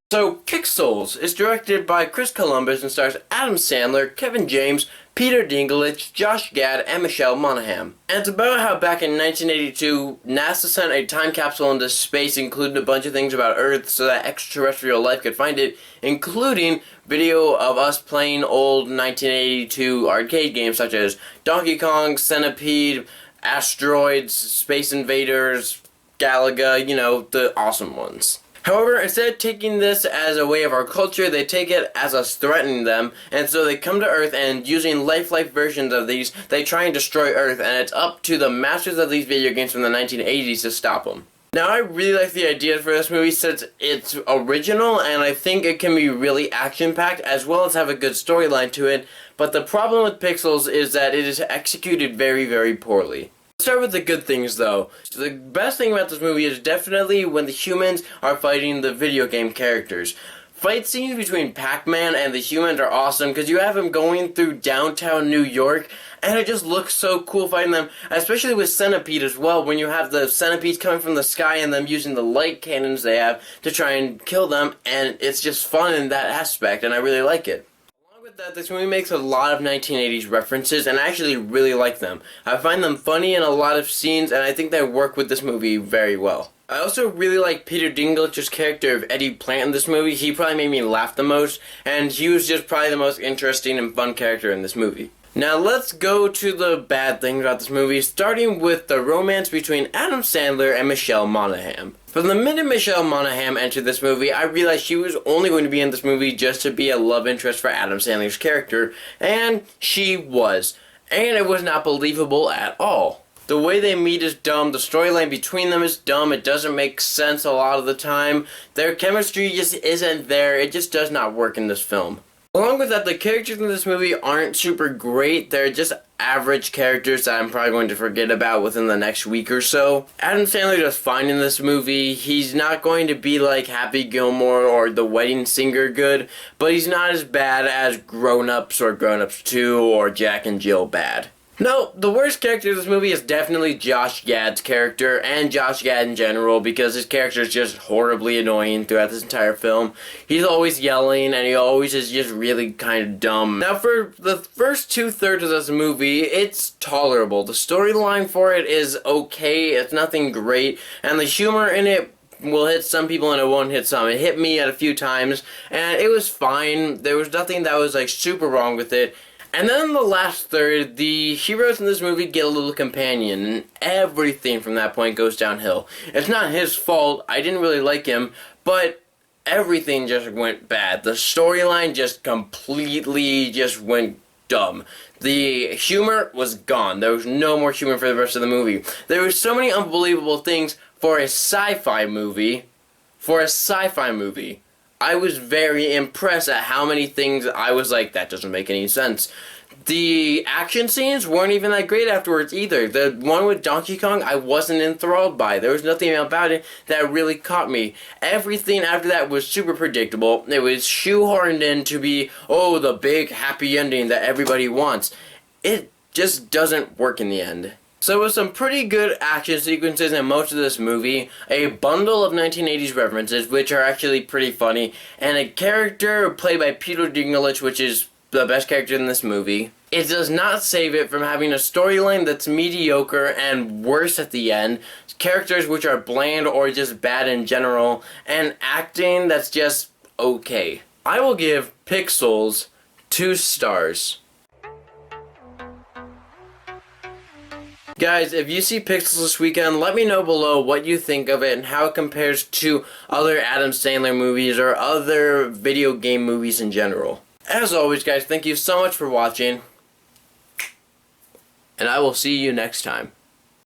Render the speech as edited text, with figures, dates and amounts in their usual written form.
So, Pixels is directed by Chris Columbus and stars Adam Sandler, Kevin James, Peter Dinklage, Josh Gad, and Michelle Monaghan. And it's about how back in 1982, NASA sent a time capsule into space including a bunch of things about Earth so that extraterrestrial life could find it, including video of us playing old 1982 arcade games such as Donkey Kong, Centipede, Asteroids, Space Invaders, Galaga, you know, the awesome ones. However, instead of taking this as a way of our culture, they take it as us threatening them, and so they come to Earth and using lifelike versions of these, they try and destroy Earth, and it's up to the masters of these video games from the 1980s to stop them. Now, I really like the idea for this movie since it's original, and I think it can be really action-packed as well as have a good storyline to it, but the problem with Pixels is that it is executed very, very poorly. Let's start with the good things though. The best thing about this movie is definitely when the humans are fighting the video game characters. Fight scenes between Pac-Man and the humans are awesome because you have him going through downtown New York and it just looks so cool fighting them, especially with Centipede as well, when you have the centipedes coming from the sky and them using the light cannons they have to try and kill them, and it's just fun in that aspect and I really like it. That this movie makes a lot of 1980s references, and I actually really like them. I find them funny in a lot of scenes, and I think they work with this movie very well. I also really like Peter Dinklage's character of Eddie Plant in this movie. He probably made me laugh the most, and he was just probably the most interesting and fun character in this movie. Now let's go to the bad things about this movie, starting with the romance between Adam Sandler and Michelle Monaghan. From the minute Michelle Monaghan entered this movie, I realized she was only going to be in this movie just to be a love interest for Adam Sandler's character, and she was. And it was not believable at all. The way they meet is dumb, the storyline between them is dumb, it doesn't make sense a lot of the time, their chemistry just isn't there, it just does not work in this film. Along with that, the characters in this movie aren't super great. They're just average characters that I'm probably going to forget about within the next week or so. Adam Sandler does fine in this movie. He's not going to be like Happy Gilmore or The Wedding Singer good, but he's not as bad as Grown Ups or Grown Ups 2 or Jack and Jill bad. No, the worst character in this movie is definitely Josh Gad's character, and Josh Gad in general, because his character is just horribly annoying throughout this entire film. He's always yelling, and he always is just really kind of dumb. Now, for the first 2/3 of this movie, it's tolerable. The storyline for it is okay, it's nothing great, and the humor in it will hit some people and it won't hit some. It hit me at a few times, and it was fine. There was nothing that was, like, super wrong with it. And then in the last third, the heroes in this movie get a little companion, and everything from that point goes downhill. It's not his fault, I didn't really like him, but everything just went bad. The storyline just completely just went dumb. The humor was gone. There was no more humor for the rest of the movie. There were so many unbelievable things for a sci-fi movie. I was very impressed at how many things I was like, that doesn't make any sense. The action scenes weren't even that great afterwards either. The one with Donkey Kong, I wasn't enthralled by. There was nothing about it that really caught me. Everything after that was super predictable. It was shoehorned in to be, oh, the big happy ending that everybody wants. It just doesn't work in the end. So with some pretty good action sequences in most of this movie, a bundle of 1980s references, which are actually pretty funny, and a character played by Peter Dinklage, which is the best character in this movie, it does not save it from having a storyline that's mediocre and worse at the end, characters which are bland or just bad in general, and acting that's just okay. I will give Pixels 2 stars. Guys, if you see Pixels this weekend, let me know below what you think of it and how it compares to other Adam Sandler movies or other video game movies in general. As always, guys, thank you so much for watching, and I will see you next time.